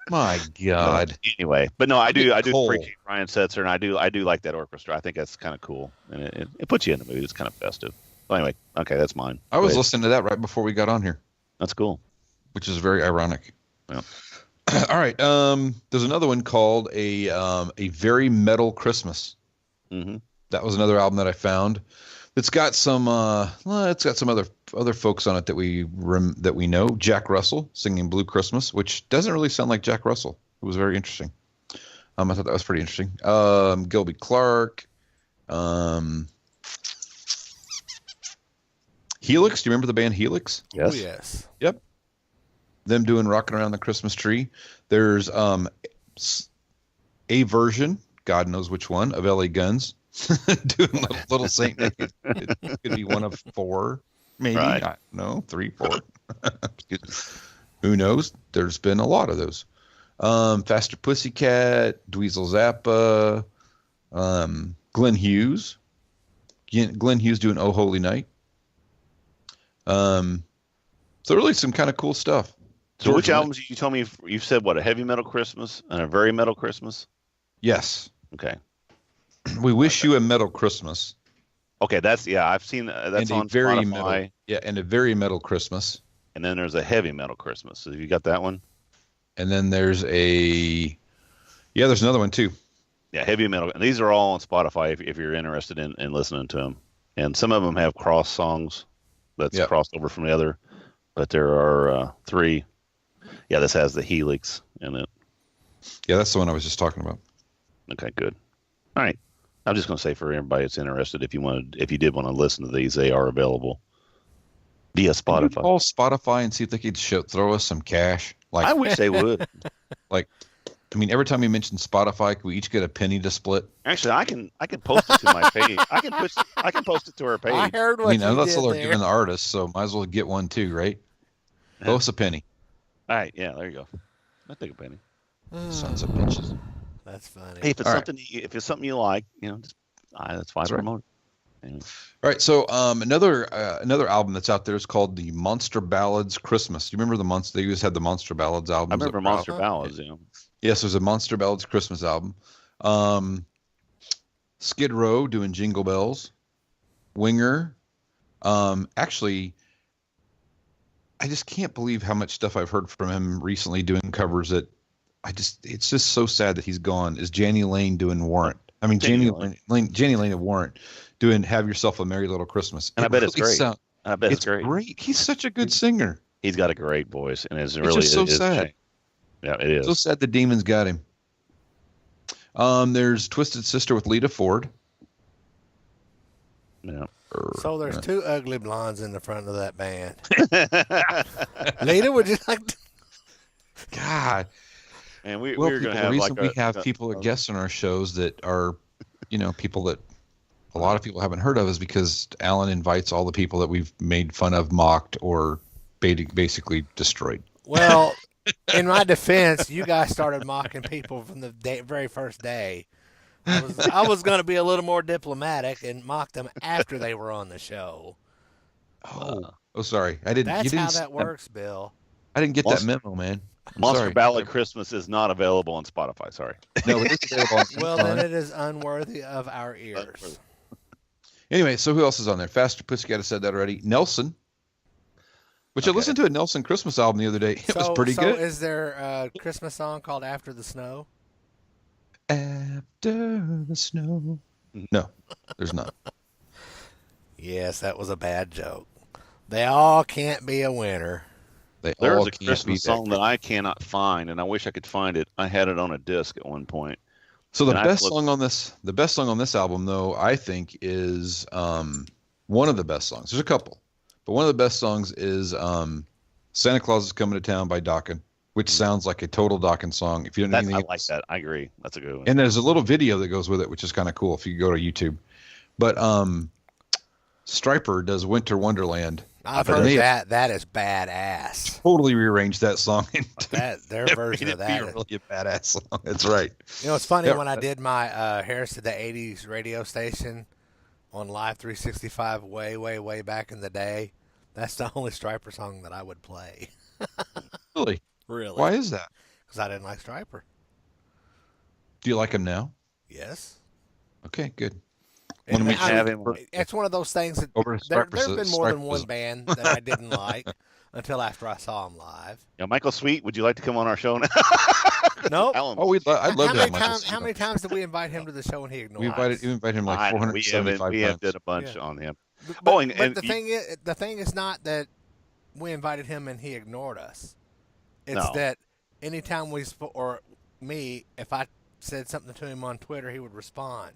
S2: My God.
S3: No, anyway, but no, I do appreciate Brian Setzer, and I do like that orchestra. I think that's kind of cool, and it puts you in the mood. It's kind of festive. Well, anyway, okay, that's mine.
S2: I was listening to that right before we got on here.
S3: That's cool.
S2: Which is very ironic.
S3: Yeah.
S2: All right. There's another one called a Very Metal Christmas.
S3: Mm-hmm.
S2: That was another album that I found. It's got some other folks on it that we know. Jack Russell singing Blue Christmas, which doesn't really sound like Jack Russell. It was very interesting. I thought that was pretty interesting. Gilby Clarke, Helix. Do you remember the band Helix?
S3: Yes.
S1: Oh, yes.
S2: Yep. Them doing Rockin' Around the Christmas Tree. There's a version, God knows which one, of LA Guns. Doing Little Saint Nick. It could be one of four, maybe.
S3: Right.
S2: I don't know, 3, 4. Who knows? There's been a lot of those. Faster Pussycat, Dweezil Zappa, Glenn Hughes. Glenn Hughes doing Oh Holy Night. So really some kind of cool stuff.
S3: So which albums you told me? You've said what, a heavy metal Christmas and a very metal Christmas?
S2: Yes.
S3: Okay.
S2: We Wish You a Metal Christmas.
S3: Okay, I've seen that's on
S2: very
S3: Spotify.
S2: Metal, yeah, and a very metal Christmas.
S3: And then there's a heavy metal Christmas. So you got that one?
S2: And then there's there's another one too.
S3: Yeah, heavy metal. And these are all on Spotify if you're interested in listening to them. And some of them have cross songs that's crossed over from the other. But there are 3. Yeah, this has the Helix in it.
S2: Yeah, that's the one I was just talking about.
S3: Okay, good. All right. I'm just going to say for everybody that's interested, if you did want to listen to these, they are available via Spotify.
S2: Can you call Spotify and see if they could throw us some cash? Like,
S3: I wish they would.
S2: Like, I mean, every time you mention Spotify, can we each get a penny to split?
S3: Actually, I can post it to my page. I can post it to our page.
S4: I heard what you
S2: that's all
S4: did
S2: they're
S4: there.
S2: giving the artists, so might as well get one too, right? Throw us a penny.
S3: All right, yeah, there you go. I'll take a penny.
S2: Sons of bitches.
S4: That's funny.
S3: Hey, if it's something you like, that's fine. Promote it. Anyway.
S2: All right, so another album that's out there is called the Monster Ballads Christmas. Do you remember They always had the Monster Ballads album.
S3: I remember Monster Ballads. Yeah.
S2: Yes, there's a Monster Ballads Christmas album. Skid Row doing Jingle Bells. Winger. Actually, I just can't believe how much stuff I've heard from him recently doing covers that it's just so sad that he's gone. Is Jani Lane doing Warrant? I mean, Jani Lane of Warrant doing Have Yourself a Merry Little Christmas.
S3: And I bet it's great. I bet it's
S2: great. He's such a good singer.
S3: He's got a great voice, and it's
S2: just so sad.
S3: Yeah, it is.
S2: So sad the demons got him. There's Twisted Sister with Lita Ford.
S3: Yeah.
S4: So there's 2 ugly blondes in the front of that band. Lita, would you like to?
S2: God.
S3: And we're going to have
S2: the reason we have people that guest on our shows that are, people that a lot of people haven't heard of is because Alan invites all the people that we've made fun of, mocked, or basically destroyed.
S4: Well, in my defense, you guys started mocking people from the very first day. I was going to be a little more diplomatic and mock them after they were on the show.
S2: Oh, sorry. I didn't.
S4: That's how that works, Bill.
S2: I didn't get that memo, man.
S3: Monster Ballad Christmas is not available on Spotify. Sorry.
S2: No, it is available on
S4: Well, then it is unworthy of our ears.
S2: Anyway, so who else is on there? Faster Pussycat, I said that already. Nelson, which I listened to a Nelson Christmas album the other day. It was pretty good.
S4: So is there a Christmas song called After the Snow?
S2: After the snow. No, there's not.
S4: Yes, that was a bad joke. They all can't be a winner.
S3: There's a Christmas song that I cannot find, and I wish I could find it. I had it on a disc at one point.
S2: So the best song on this album, though, I think is one of the best songs. There's a couple, but one of the best songs is "Santa Claus is Coming to Town" by Dokken, which sounds like a total Dokken song. If you don't know anything,
S3: I like that. I agree. That's a good one.
S2: And there's a little video that goes with it, which is kind of cool if you go to YouTube. But Stryper does "Winter Wonderland."
S4: I've heard that. That is badass.
S2: Totally rearranged that song into
S4: their version of that.
S2: Really a badass song. That's right.
S4: It's funny when I did my Harris to the 80s radio station on Live 365 way back in the day. That's the only Stryper song that I would play.
S2: Really?
S4: Really?
S2: Why is that?
S4: Because I didn't like Stryper.
S2: Do you like him now?
S4: Yes.
S2: Okay, good.
S4: It's one of those things that there have been more than one band that I didn't like until after I saw them live.
S3: Yeah, Michael Sweet, would you like to come on our show now?
S4: No.
S2: Oh, I'd love to have Michael Sweet.
S4: How many times did we invite him to the show and he ignored us?
S2: We invited him like 475 times.
S3: We have did a bunch on him.
S4: But the thing is not that we invited him and he ignored us. It's that anytime if I said something to him on Twitter, he would respond.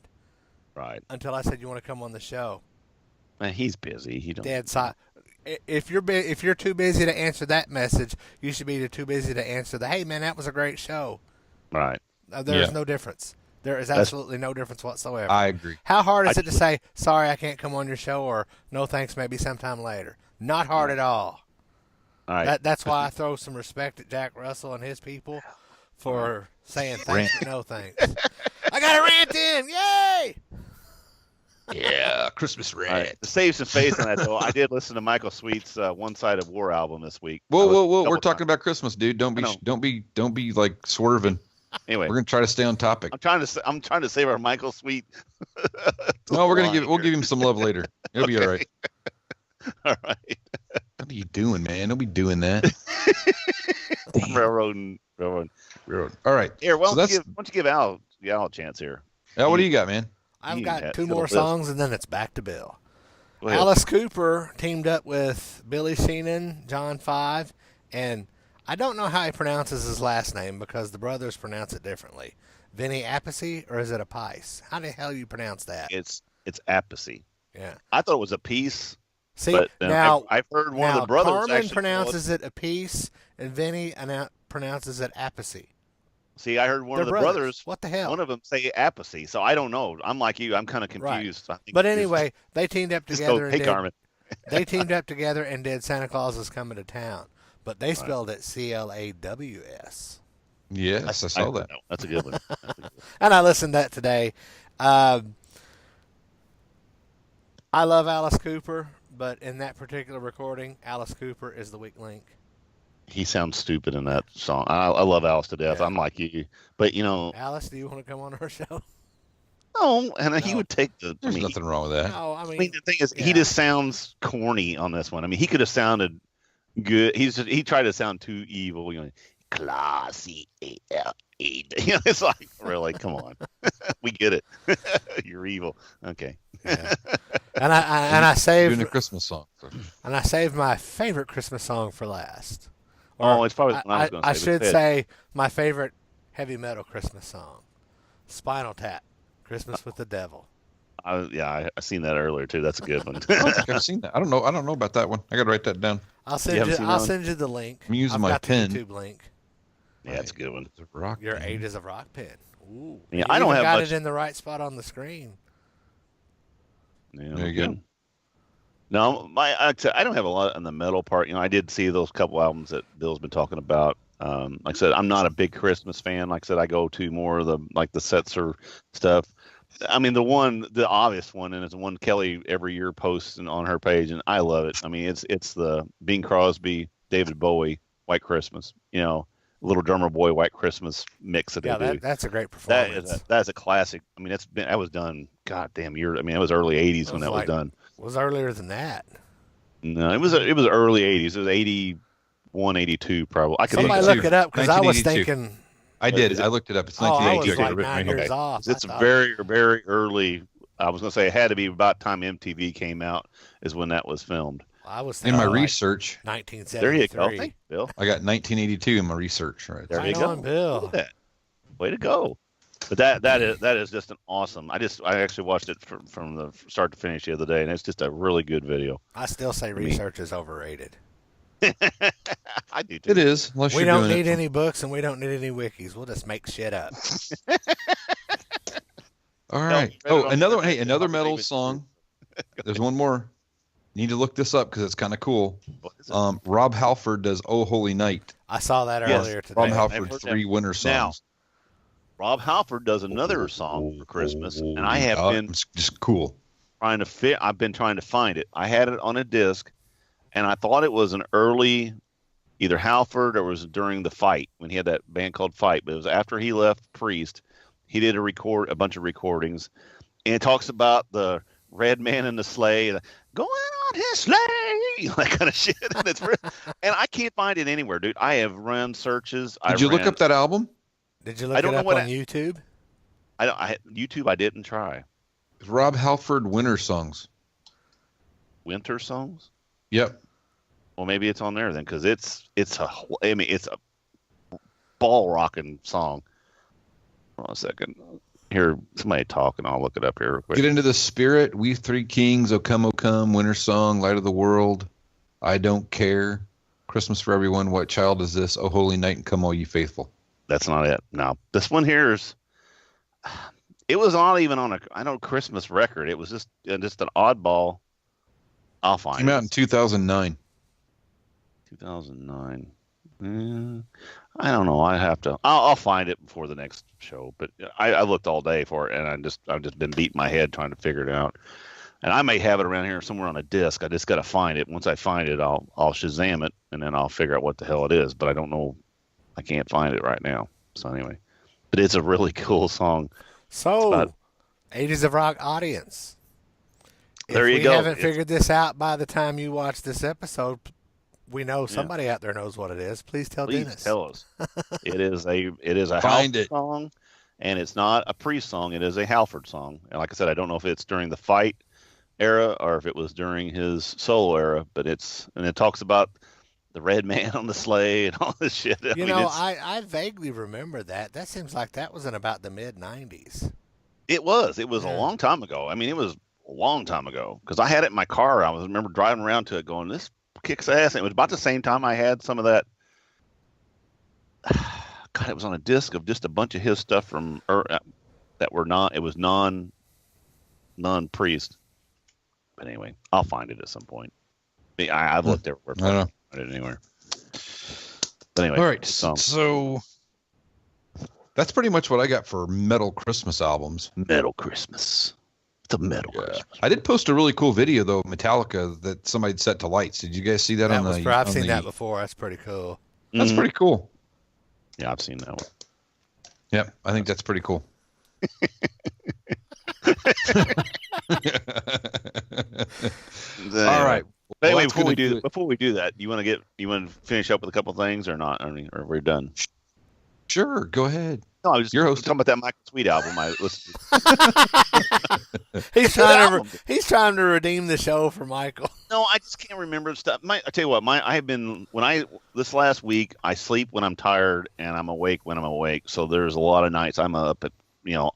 S3: Right.
S4: Until I said, "You want to come on the show?"
S3: Man, he's busy. He don't.
S4: Dead silent. If you're too busy to answer that message, you should be too busy to answer the, "Hey man, that was a great show."
S3: Right.
S4: There is no difference. There is absolutely no difference whatsoever.
S2: I agree.
S4: How hard is it to say, "Sorry, I can't come on your show," or "No thanks, maybe sometime later"? Not hard at all.
S3: All right.
S4: That's why I throw some respect at Jack Russell and his people for saying thanks but no thanks. I got a rant in! Yay!
S2: Yeah, Christmas rant.
S3: Right. To save some face on that, though, I did listen to Michael Sweet's One Side of War album this week.
S2: Whoa! We're talking about Christmas, dude. Don't be like swerving.
S3: Anyway,
S2: we're gonna try to stay on topic.
S3: I'm trying to save our Michael Sweet.
S2: No, we'll give him some love later. It'll be all right.
S3: All right.
S2: What are you doing, man? Don't be doing that.
S3: Railroad.
S2: All right.
S3: Here, why don't you give Al a chance here?
S2: Al, what do you got, man?
S4: I've got two more songs, and then it's back to Bill. Alice Cooper teamed up with Billy Sheehan, John 5, and I don't know how he pronounces his last name because the brothers pronounce it differently. Vinny Appice, or is it a Pice? How the hell do you pronounce that?
S3: It's Appice.
S4: Yeah.
S3: I thought it was a piece.
S4: See,
S3: but
S4: now
S3: I've heard one of the brothers
S4: Carmen
S3: actually
S4: pronounces it a piece, and Vinny pronounces it Appice.
S3: See, I heard one of the brothers.
S4: What the hell?
S3: One of them say Appice, so I don't know. I'm like you. I'm kind of confused.
S4: Right. But anyway, they teamed up together.
S3: Carmen.
S4: They teamed up together and did Santa Claus is Coming to Town, but they spelled it Claws.
S2: Yes, I saw that.
S3: That's a good one.
S4: And I listened to that today. I love Alice Cooper, but in that particular recording, Alice Cooper is the weak link.
S3: He sounds stupid in that song. I love Alice to death. Yeah. I'm like you, but
S4: Alice, do you want to come on our show?
S3: No, and he would take the.
S2: There's nothing wrong with that.
S4: No, I mean
S3: the thing is, he just sounds corny on this one. I mean, he could have sounded good. He tried to sound too evil. Classy. It's like, really, come on, we get it. You're evil. Okay.
S4: Yeah. And I saved
S2: doing a Christmas song.
S4: And I saved my favorite Christmas song for last.
S3: It's probably what I was going to say.
S4: I should say my favorite heavy metal Christmas song, Spinal Tap, "Christmas with the Devil."
S3: I seen that earlier too. That's a good one.
S2: I don't think I've seen that. I don't know about that one. I got to write that down.
S4: I'll send you the link.
S2: I'm using my pen.
S4: The YouTube link.
S3: Yeah, it's a good one.
S4: Your 8 is a rock pen. Ooh.
S3: Yeah, I don't have
S4: got
S3: much...
S4: it in the right spot on the screen.
S3: Yeah,
S2: there you go.
S3: No, I don't have a lot on the metal part. I did see those couple albums that Bill's been talking about. Like I said, I'm not a big Christmas fan. Like I said, I go to more of the Setzer stuff. I mean, the obvious one, and it's the one Kelly every year posts on her page, and I love it. I mean, it's the Bing Crosby, David Bowie, White Christmas. Little Drummer Boy, White Christmas mix that they do.
S4: That's a great performance.
S3: That is a classic. I mean, that was done. Goddamn year. I mean, it was early '80s when that was done.
S4: It was earlier than that.
S3: No, it was early '80s. It was 81, 82 probably. I could
S4: look it up because I was thinking.
S2: I did. I looked it up. It's 1982.
S4: I was like 9 years off.
S3: It's very, very early. I was going to say it had to be about time MTV came out is when that was filmed.
S4: I was
S2: in my research.
S4: 1973.
S3: There you go, thank you, Bill.
S2: I got 1982 in my research. Right
S3: there you go,
S4: Bill.
S3: Way to go! But that is just an awesome. I actually watched it from the start to finish the other day, and it's just a really good video.
S4: I still say research is overrated.
S3: I do too.
S2: It is. Unless
S4: we don't need any books and we don't need any wikis. We'll just make shit up.
S2: All right. Another one. Hey, another metal song. There's one more. Need to look this up because it's kind of cool. Rob Halford does "Oh Holy Night."
S4: I saw that earlier today.
S2: Rob Halford, 3 winter songs.
S3: Now, Rob Halford does another song for Christmas, and I have been
S2: just cool
S3: trying to fit. I've been trying to find it. I had it on a disc, and I thought it was an early, either Halford or it was during the Fight when he had that band called Fight. But it was after he left Priest. He did a bunch of recordings, and it talks about the red man in the sleigh, going on his sleigh, that kind of shit. And I can't find it anywhere, dude. I have run searches.
S2: Did you look up that album?
S4: Did you look it up on YouTube?
S3: YouTube, I didn't try.
S2: Rob Halford winter songs.
S3: Winter songs?
S2: Yep.
S3: Well, maybe it's on there then, because it's a ball rocking song. Hold on a second. Here, somebody talk, and I'll look it up here real quick.
S2: Get into the spirit. We 3 kings. O come, winter song, light of the world. I don't care. Christmas for everyone. What child is this? Oh, holy night, and come all ye faithful.
S3: That's not it. No, this one here is. It was not even on a Christmas record. It was just an oddball. I'll find it.
S2: Came out in 2009.
S3: 2009. I don't know. I have to. I'll find it before the next show. But I looked all day for it, and I've just been beating my head trying to figure it out. And I may have it around here somewhere on a disc. I just got to find it. Once I find it, I'll Shazam it, and then I'll figure out what the hell it is. But I don't know. I can't find it right now. So anyway, but it's a really cool song.
S4: So, Ages of Rock audience,
S3: there you
S4: if
S3: go.
S4: we haven't figured this out by the time you watch this episode, we know somebody out there knows what it is. Please tell Dennis.
S3: Tell us. It is a Halford song, and it's not a Priest song. It is a Halford song. And like I said, I don't know if it's during the Fight era or if it was during his solo era, but it talks about the red man on the sleigh and all this shit.
S4: I vaguely remember that. That seems like that was in about the mid-'90s.
S3: It was a long time ago. I mean, it was a long time ago because I had it in my car. I remember driving around to it going, this kicks ass. And it was about the same time I had some of that. God, it was on a disc of just a bunch of his stuff from that were non-Priest. But anyway, I'll find it at some point. I've looked everywhere. I don't find it anywhere. But anyway,
S2: all right. So that's pretty much what I got for metal Christmas albums.
S3: Metal Christmas. It's a metal Christmas.
S2: I did post a really cool video though, Metallica, that somebody had set to lights. Did you guys see that?
S4: I've seen that before. That's pretty cool.
S2: That's pretty cool.
S3: Yeah, I've seen that one.
S2: Yep, I think that's pretty cool. All right.
S3: But anyway, before we do that, you want to finish up with a couple things or not? I mean, or we're done.
S2: Sure, go ahead.
S3: No, I was just talking about that Michael Sweet album I listened
S4: to. He's trying to redeem the show for Michael.
S3: No, I just can't remember stuff. I tell you what, this last week I sleep when I'm tired and I'm awake when I'm awake. So there's a lot of nights I'm up at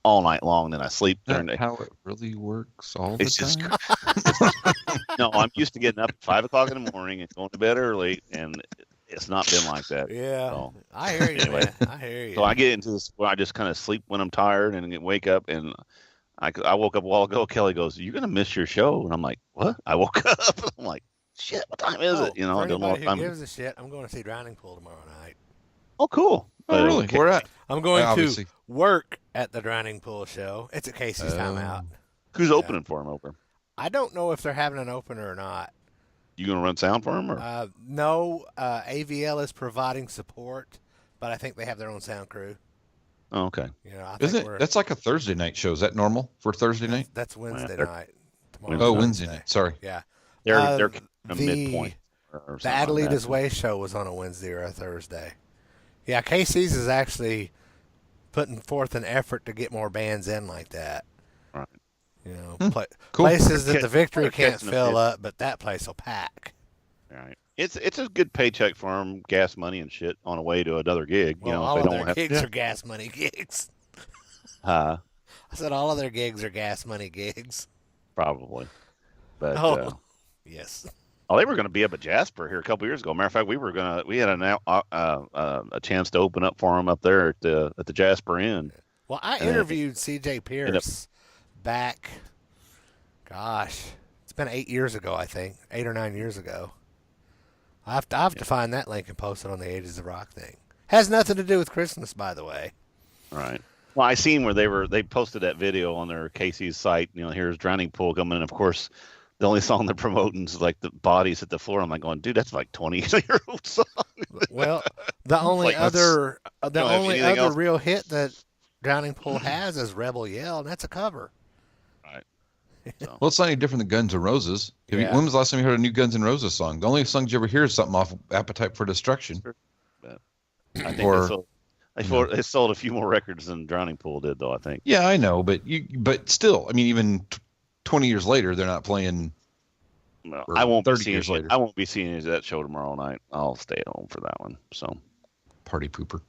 S3: all night long, then I sleep during the day.
S2: How it really works all the time.
S3: No, I'm used to getting up at 5 o'clock in the morning and going to bed early, and it's not been like that.
S4: Yeah, so, I hear you, man. I hear you.
S3: So I get into this where I just kind of sleep when I'm tired and wake up, and I woke up a while ago. Kelly goes, "You're gonna miss your show," and I'm like, "What?" I woke up and I'm like, "Shit, what time is it?"
S4: For anybody who gives a shit, I'm going to see Drowning Pool tomorrow night.
S3: Oh, cool.
S2: Oh, really?
S3: Okay.
S2: Where at?
S4: I'm going to work at the Drowning Pool show. It's at Casey's Timeout.
S3: Who's opening for him over?
S4: I don't know if they're having an opener or not.
S3: You gonna run sound for him or?
S4: No, AVL is providing support, but I think they have their own sound crew.
S3: Oh, okay.
S2: That's like a Thursday night show. Is that normal for Thursday night?
S4: That's Wednesday night.
S2: Wednesday night. Sorry.
S4: Yeah.
S3: They're midpoint.
S4: The Adelita's Way show was on a Wednesday or a Thursday. Yeah, Casey's is actually putting forth an effort to get more bands in like that.
S3: Right.
S2: Cool.
S4: Places that the Victory can't fill up, but that place will pack.
S3: Right. It's a good paycheck for them, gas money and shit on the way to another gig.
S4: Well, all of their gigs are gas money gigs.
S3: I
S4: said all of their gigs are gas money gigs.
S3: Probably. But
S4: yes.
S3: Oh, they were going to be up at Jasper here a couple years ago. Matter of fact, we had a chance to open up for them up there at the Jasper Inn.
S4: Well, I interviewed C.J. Pierce back. Gosh, it's been 8 years ago. I think 8 or 9 years ago. I have to find that link and post it on the Ages of Rock thing. Has nothing to do with Christmas, by the way.
S3: Right. Well, I seen where they posted that video on their Casey's site. Here's Drowning Pool coming in. Of course, the only song they're promoting is like the bodies at the floor. I'm like going, dude, that's like 20-year-old song.
S4: Well, the only other real hit that Drowning Pool has is Rebel Yell, and that's a cover.
S3: Right.
S2: So. Well, it's not any different than Guns N' Roses. When was the last time you heard a new Guns N' Roses song? The only songs you ever hear is something off Appetite for Destruction.
S3: I think they sold a few more records than Drowning Pool did, though, I think.
S2: Yeah, I know, but still, I mean, even 20 years later, they're not playing.
S3: No, I won't 30 years later. I won't be seeing that show tomorrow night. I'll stay at home for that one. So,
S2: party pooper.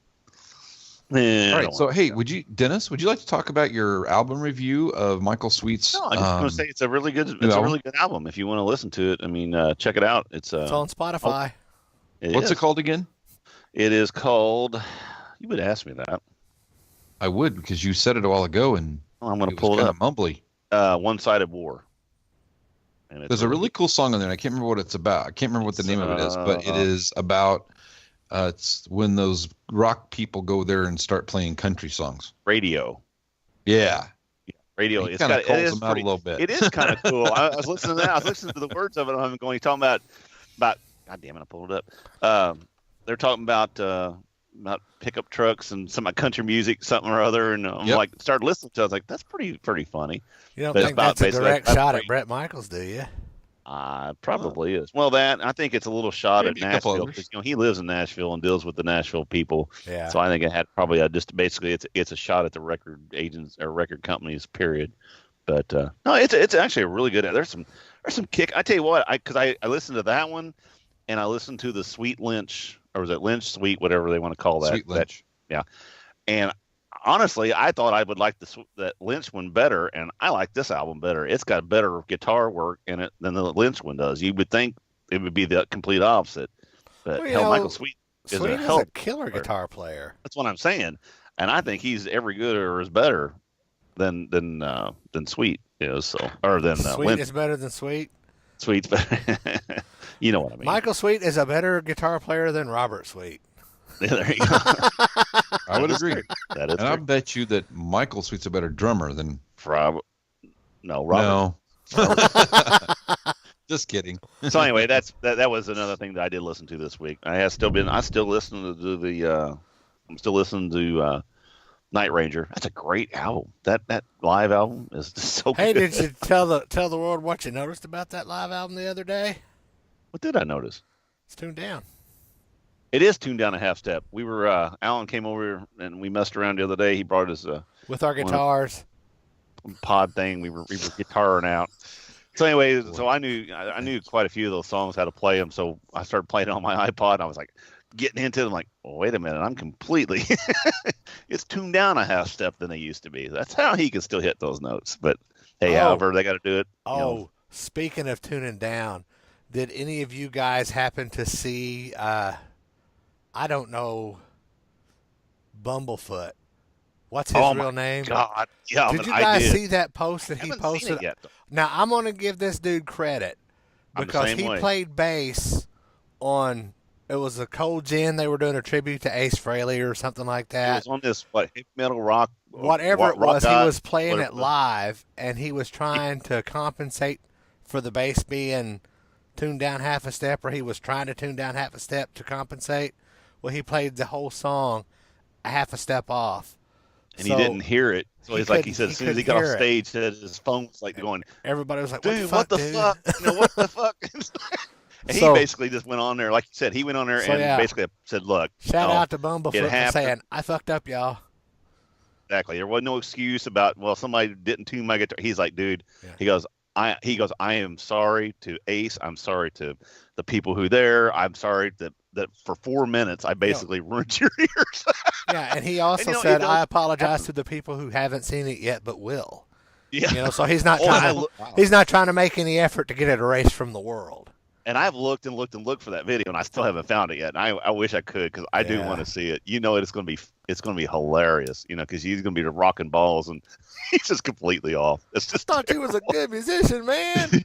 S3: All
S2: right. So, hey, Dennis, would you like to talk about your album review of Michael Sweet's?
S3: No, I just want to say it's a really good album. If you want to listen to it, I mean, check it out. It's
S4: on Spotify.
S2: What's it called again?
S3: It is called. You would ask me that.
S2: I would, because you said it a while ago, and
S3: I'm going to pull it up.
S2: Mumbly.
S3: One-Sided War.
S2: There's a really cool song on there, and I can't remember what it's about. I can't remember what the name of it is, but it is about It's when those rock people go there and start playing country songs.
S3: Radio.
S2: Yeah.
S3: Radio.
S2: He
S3: It's
S2: kind of
S3: got
S2: calls
S3: it is
S2: them out a
S3: pretty,
S2: little bit.
S3: It is kind of cool. I was listening to that. I was listening to the words of it. I'm going. He's talking about. God damn it! I pulled it up. They're talking about pickup trucks and some country music, something or other, and I'm like, started listening to it. I was like, that's pretty funny.
S4: You don't think that's a direct shot at Bret Michaels, do you?
S3: Probably is. Well, I think it's a little shot
S2: Maybe
S3: at Nashville because he lives in Nashville and deals with the Nashville people.
S4: Yeah.
S3: So I think it had probably just basically it's a shot at the record agents or record companies. Period. But no, it's actually a really good. There's some kick. I tell you what, because I listened to that one, and I listened to the Sweet Lynch, or was it Lynch Sweet, whatever they want to call that.
S2: Sweet Lynch.
S3: Yeah. And honestly, I thought I would like that Lynch one better, and I like this album better. It's got better guitar work in it than the Lynch one does. You would think it would be the complete opposite, but Michael Sweet is a
S4: killer guitar player.
S3: That's what I'm saying, and I think he's every good or is better than Sweet is. So, or than
S4: Sweet
S3: Lynch.
S4: is better than Sweet.
S3: Sweet's better. You know what I mean.
S4: Michael Sweet is a better guitar player than Robert Sweet.
S3: Yeah, there you go.
S2: I would agree.
S3: That is
S2: and I bet you that Michael Sweet's a better drummer than
S3: Robert.
S2: No. Just kidding.
S3: So anyway, that was another thing that I did listen to this week. I still listen to I'm still listening to Night Ranger. That's a great album. That live album is just so good.
S4: Hey, did you tell the world what you noticed about that live album the other day?
S3: What did I notice?
S4: It's tuned down.
S3: It is tuned down a half step. We were Alan came over and we messed around the other day. He brought us
S4: with our guitars
S3: pod thing. We were guitaring out. So anyway, so I knew quite a few of those songs, how to play them. So I started playing it on my iPod. And I was like getting into them. Like, oh, wait a minute, I'm completely. It's tuned down a half step than they used to be. That's how he can still hit those notes. But hey, however they got to do it.
S4: Speaking of tuning down, did any of you guys happen to see? I don't know. Bumblefoot. What's his real name?
S3: God, yeah.
S4: Did you guys see that post that he posted?
S3: Seen it yet,
S4: now I'm going to give this dude credit because he played bass on. It was a Cold Gin. They were doing a tribute to Ace Frehley or something like that.
S3: It was on this heavy metal rock.
S4: Whatever it was, he was playing it live, and he was trying to compensate for the bass being tuned down half a step, or he was trying to tune down half a step to compensate. Well, he played the whole song a half a step off.
S3: And he didn't hear it. So he said, as soon as he got off stage, his phone was like going.
S4: Everybody was like,
S3: dude, what the fuck? What the fuck? And he basically just went on there, like you said, he went on there and basically said, look.
S4: Shout out to Bumblefoot for saying, I fucked up, y'all.
S3: Exactly. There was no excuse about, somebody didn't tune my guitar. He's like, dude, he goes, I am sorry to Ace. I'm sorry to the people who there. I'm sorry that for 4 minutes I basically ruined your ears.
S4: Yeah, and he also said, I apologize to the people who haven't seen it yet but will.
S3: Yeah.
S4: So he's not trying to make any effort to get it erased from the world.
S3: And I've looked and looked and looked for that video, and I still haven't found it yet. And I wish I could, because I do want to see it. It's going to be hilarious, because he's going to be rocking balls, and he's just completely off. It's just
S4: I thought he was a good musician, man.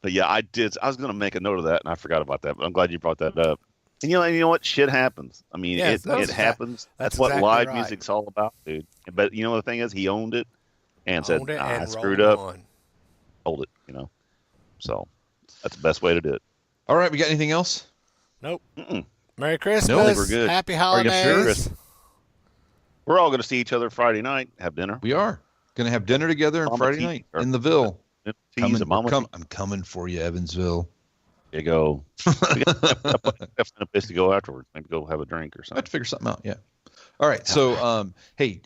S3: But yeah, I did. I was going to make a note of that, and I forgot about that. But I'm glad you brought that up. And you know what? Shit happens. I mean, it happens. That's what exactly live music's all about, dude. But the thing is, he owned it and said, I screwed up. Hold it, So that's the best way to do it.
S2: All right, we got anything else?
S4: Nope. Merry Christmas.
S3: No, we're good.
S4: Happy holidays.
S3: We're all going to see each other Friday night, have dinner.
S2: We are going to have dinner together on Friday night in the Ville. I'm coming for you, Evansville.
S3: There you go. We got a place to go afterwards. Maybe go have a drink or something.
S2: I have to figure something out, yeah. All right, so hey,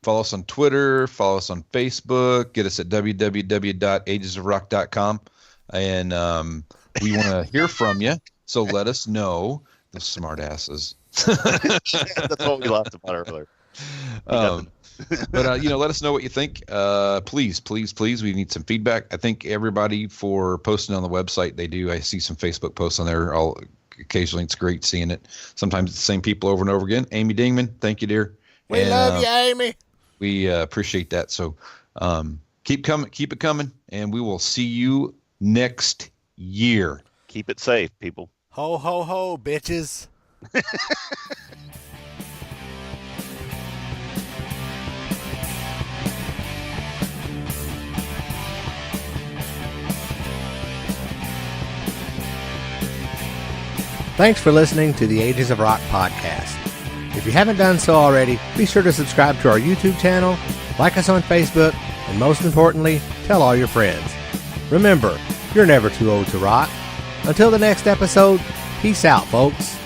S2: follow us on Twitter, follow us on Facebook, get us at www.agesofrock.com, and we want to hear from you, so let us know, the smart asses.
S3: That's what we laughed about earlier.
S2: But let us know what you think. Please, we need some feedback. I thank everybody for posting on the website. They do. I see some Facebook posts on there. Occasionally, it's great seeing it. Sometimes it's the same people over and over again. Amy Dingman, thank you, dear.
S4: We love you, Amy.
S2: We appreciate that. So keep it coming, and we will see you next year.
S3: Keep it safe, people.
S4: Ho, ho, ho, bitches.
S1: Thanks for listening to the Ages of Rock podcast. If you haven't done so already, be sure to subscribe to our YouTube channel, like us on Facebook, and most importantly, tell all your friends. Remember, you're never too old to rock. Until the next episode, peace out, folks.